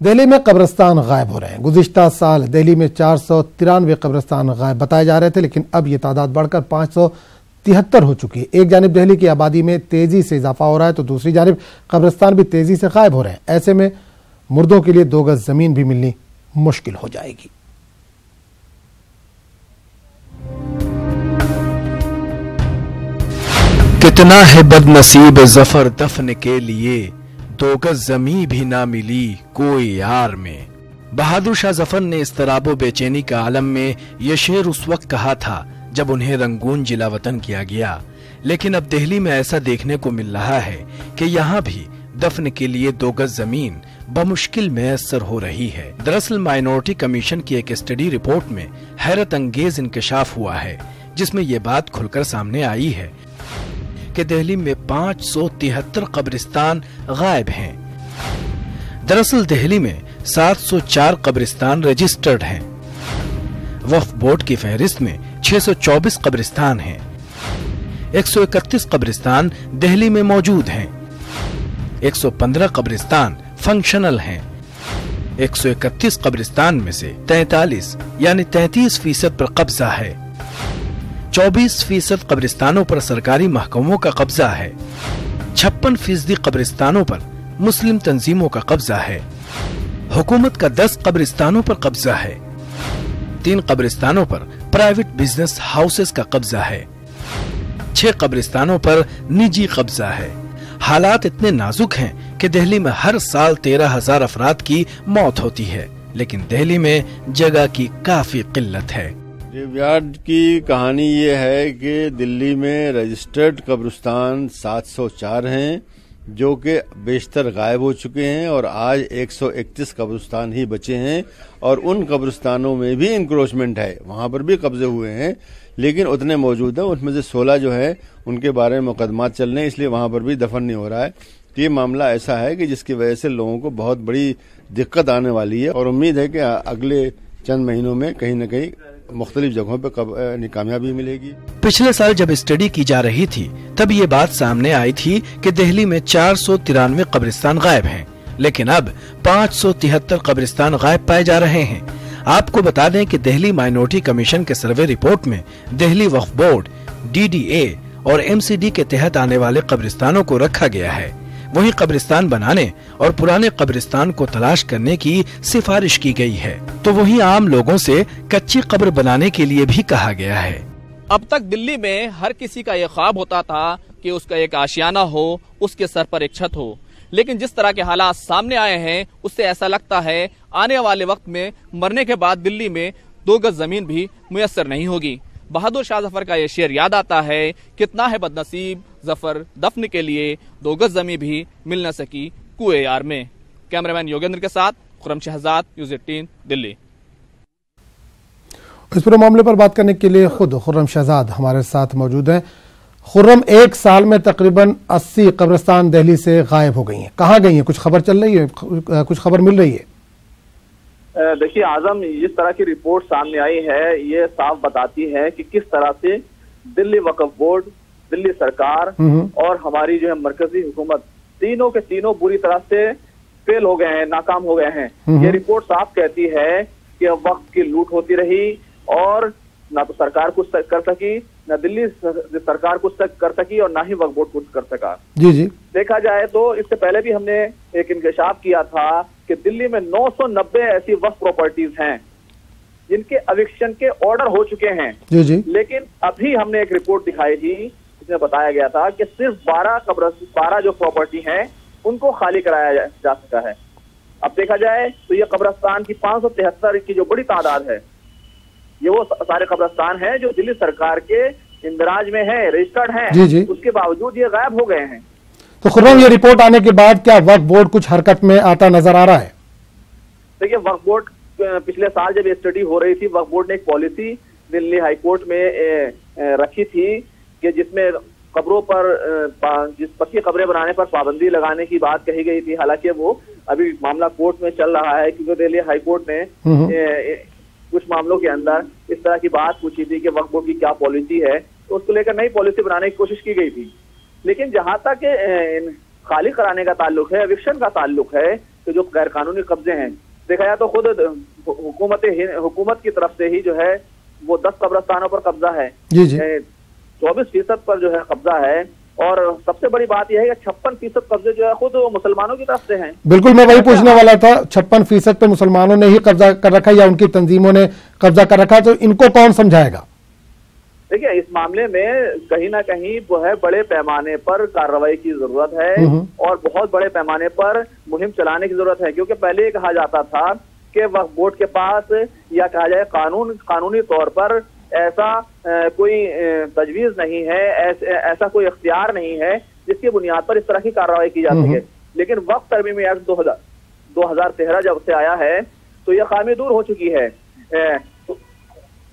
दिल्ली में कब्रिस्तान गायब हो रहे हैं। गुज़िश्ता साल दिल्ली में 493 कब्रिस्तान गायब बताए जा रहे थे, लेकिन अब ये तादाद बढ़कर 573 हो चुकी है। एक जानिब दिल्ली की आबादी में तेजी से इजाफा हो रहा है तो दूसरी जानिब कब्रिस्तान भी तेजी से गायब हो रहे हैं। ऐसे में मुर्दों के लिए 2 गज जमीन भी मिलनी मुश्किल हो जाएगी। कितना है बदनसीब जफर दफन के लिए, 2 गज जमीन भी ना मिली कोई यार में। बहादुर शाह जफर ने इस्तराबो बेचैनी का आलम में ये शेर उस वक्त कहा था जब उन्हें रंगून जिला वतन किया गया, लेकिन अब दिल्ली में ऐसा देखने को मिल रहा है कि यहाँ भी दफन के लिए 2 गज जमीन बमुश्किल मैसर हो रही है। दरअसल माइनॉरिटी कमीशन की एक स्टडी रिपोर्ट में हैरत अंगेज इंकशाफ हुआ है, जिसमें ये बात खुलकर सामने आई है कि दिल्ली में 573 कब्रिस्तान गायब हैं। दरअसल दिल्ली में 704 कब्रिस्तान रजिस्टर्ड हैं। वक्फ बोर्ड की फहरिस्त में 624 कब्रिस्तान हैं। 131 कब्रिस्तान दिल्ली में मौजूद हैं। 115 कब्रिस्तान फंक्शनल हैं। 131 कब्रिस्तान में से 43 यानी 33% पर कब्जा है। 24% कब्रिस्तानों पर सरकारी महकमों का कब्जा है। 56% कब्रिस्तानों पर मुस्लिम तंजीमों का कब्जा है। हुकूमत का 10 कब्रिस्तानों पर कब्जा है। 3 कब्रिस्तानों पर प्राइवेट बिजनेस हाउसेस का कब्जा है। 6 कब्रिस्तानों पर निजी कब्जा है। हालात इतने नाजुक हैं कि दिल्ली में हर साल 13,000 अफराद की मौत होती है, लेकिन दिल्ली में जगह की काफी किल्लत है। ग्रेवयार्ड की कहानी ये है कि दिल्ली में रजिस्टर्ड कब्रिस्तान 704 हैं, जो कि बेशतर गायब हो चुके हैं और आज 131 कब्रिस्तान ही बचे हैं। और उन कब्रिस्तानों में भी इंक्रोचमेंट है, वहां पर भी कब्जे हुए हैं, लेकिन उतने मौजूद हैं। उसमें से 16 जो है उनके बारे में मुकदमात चल रहे हैं, इसलिए वहां पर भी दफन नहीं हो रहा है। तो ये मामला ऐसा है कि जिसकी वजह से लोगों को बहुत बड़ी दिक्कत आने वाली है और उम्मीद है कि अगले चंद महीनों में कहीं न कहीं मुख्तलिफ जगहों पर कामयाबी मिलेगी। पिछले साल जब स्टडी की जा रही थी तब ये बात सामने आई थी कि दिल्ली में 493 कब्रिस्तान गायब हैं, लेकिन अब 573 कब्रिस्तान गायब पाए जा रहे हैं। आपको बता दें कि दिल्ली माइनॉरिटी कमीशन के सर्वे रिपोर्ट में दिल्ली वक्फ बोर्ड, DDA और MCD के तहत आने वाले कब्रिस्तानों को रखा गया है। वहीं कब्रिस्तान बनाने और पुराने कब्रिस्तान को तलाश करने की सिफारिश की गई है, तो वहीं आम लोगों से कच्ची कब्र बनाने के लिए भी कहा गया है। अब तक दिल्ली में हर किसी का ये ख्वाब होता था कि उसका एक आशियाना हो, उसके सर पर एक छत हो, लेकिन जिस तरह के हालात सामने आए हैं उससे ऐसा लगता है आने वाले वक्त में मरने के बाद दिल्ली में 2 गज जमीन भी मुयस्सर नहीं होगी। बहादुर शाह जफर का ये शेर याद आता है, कितना है बदनसीब जफर दफन के लिए, 2 गज जमीन भी मिल न सकी कुएं यार में। कैमरामैन योगेंद्र के साथ खुर्रम शहजाद, न्यूज़ 18 दिल्ली। इस पूरे मामले पर बात करने के लिए खुद खुर्रम शहजाद हमारे साथ मौजूद हैं। खुर्रम, एक साल में तकरीबन 80 कब्रिस्तान दिल्ली से गायब हो गई हैं, कहाँ गई हैं? कुछ खबर चल रही है, कुछ खबर मिल रही है? देखिए आजम, जिस तरह की रिपोर्ट सामने आई है ये साफ बताती है कि किस तरह से दिल्ली वक्फ बोर्ड, दिल्ली सरकार और हमारी जो है मरकजी हुकूमत, तीनों के तीनों बुरी तरह से फेल हो गए हैं, नाकाम हो गए हैं। ये रिपोर्ट साफ कहती है कि वक्त की लूट होती रही और ना तो सरकार कुछ कर सकी, ना दिल्ली सरकार कुछ कर सकी और ना ही वक्फ बोर्ड कुछ कर सका। जी देखा जाए तो इससे पहले भी हमने एक इंकशाफ किया था कि दिल्ली में 990 ऐसी वक्फ प्रॉपर्टीज हैं जिनके एविक्शन के ऑर्डर हो चुके हैं। जी। लेकिन अभी हमने एक रिपोर्ट दिखाई थी जिसमें बताया गया था कि सिर्फ 12 जो प्रॉपर्टी हैं उनको खाली कराया जा सका है। अब देखा जाए तो ये कब्रिस्तान की 573 की जो बड़ी तादाद है, ये वो सारे कब्रिस्तान हैं जो दिल्ली सरकार के इंदराज में है, रजिस्टर्ड हैं। जी। उसके बावजूद ये गायब हो गए हैं। तो खुर्रम, ये रिपोर्ट आने के बाद क्या वक्फ बोर्ड कुछ हरकत में आता नजर आ रहा है? देखिए, वक्फ बोर्ड पिछले साल जब ये स्टडी हो रही थी, वक्फ बोर्ड ने एक पॉलिसी दिल्ली हाईकोर्ट में रखी थी कि जिसमें कब्रों पर जिस पक्की कब्रें बनाने पर पाबंदी लगाने की बात कही गई थी। हालांकि वो अभी मामला कोर्ट में चल रहा है, क्योंकि दिल्ली हाईकोर्ट ने कुछ मामलों के अंदर इस तरह की बात पूछी थी कि वक्फ बोर्ड की क्या पॉलिसी है, तो उसको लेकर नई पॉलिसी बनाने की कोशिश की गई थी। लेकिन जहां तक खाली कराने का ताल्लुक है, एविक्शन का ताल्लुक है, कि जो गैरकानूनी कब्जे हैं, देखा जाए तो खुद हुकूमत की तरफ से ही जो है वो 10 कब्रिस्तानों पर कब्जा है, 24% पर जो है कब्जा है। और सबसे बड़ी बात यह है कि 56% कब्जे जो है खुद मुसलमानों की तरफ से हैं। बिल्कुल, मैं वही पूछने वाला था, 56% पे मुसलमानों ने ही कब्जा कर रखा है या उनकी तंजीमों ने कब्जा कर रखा है, तो इनको कौन समझाएगा? देखिए, इस मामले में कहीं ना कहीं वो है बड़े पैमाने पर कार्रवाई की जरूरत है और बहुत बड़े पैमाने पर मुहिम चलाने की जरूरत है, क्योंकि पहले ये कहा जाता था कि वक्फ बोर्ड के पास या कहा जाए कानूनी तौर पर ऐसा कोई तजवीज नहीं है, ऐसा कोई इख्तियार नहीं है जिसकी बुनियाद पर इस तरह की कार्रवाई की जा सके। लेकिन वक्फ तरमीमी एक्ट 2013 जब से आया है तो यह खामी दूर हो चुकी है।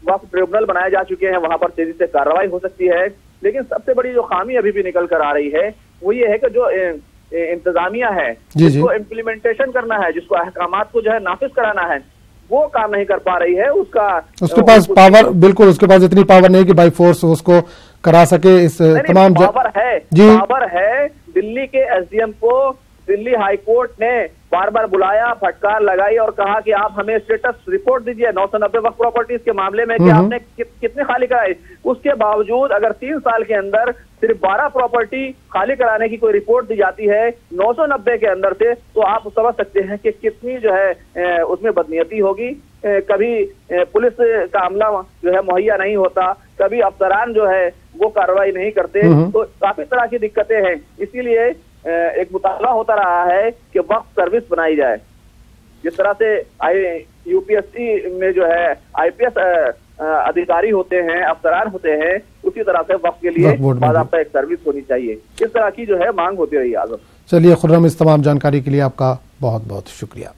वक्फ ट्रिब्यूनल बनाए जा चुके हैं, वहां पर तेजी से कार्रवाई हो सकती है। लेकिन सबसे बड़ी जो खामी अभी भी निकल कर आ रही है वो ये है कि जो इंतजामिया है, जिसको इम्प्लीमेंटेशन करना है, जिसको अहकामात को जो है नाफिज कराना है, वो काम नहीं कर पा रही है। उसके पास पावर, बिल्कुल उसके पास इतनी पावर नहीं कि बाई फोर्स उसको करा सके। इस तमाम पावर है। दिल्ली के एसडीएम को दिल्ली हाईकोर्ट ने बार बार बुलाया, फटकार लगाई और कहा कि आप हमें स्टेटस रिपोर्ट दीजिए 990 वक्फ प्रॉपर्टीज के मामले में कि आपने कितने खाली कराई। उसके बावजूद अगर 3 साल के अंदर सिर्फ 12 प्रॉपर्टी खाली कराने की कोई रिपोर्ट दी जाती है 990 के अंदर से, तो आप समझ सकते हैं कि कितनी जो है उसमें बदनीयती होगी। कभी पुलिस का अमला जो है मुहैया नहीं होता, कभी अफसरान जो है वो कार्रवाई नहीं करते, तो काफी तरह की दिक्कतें हैं। इसीलिए एक मुताला होता रहा है कि वक्फ सर्विस बनाई जाए। जिस तरह से यूपीएससी में जो है आईपीएस अधिकारी होते हैं, अफसरान होते हैं, उसी तरह से वक्फ के लिए बाकायदा एक सर्विस होनी चाहिए। इस तरह की जो है मांग होती रही है। आजम, चलिए खुर्रम, इस तमाम जानकारी के लिए आपका बहुत बहुत शुक्रिया।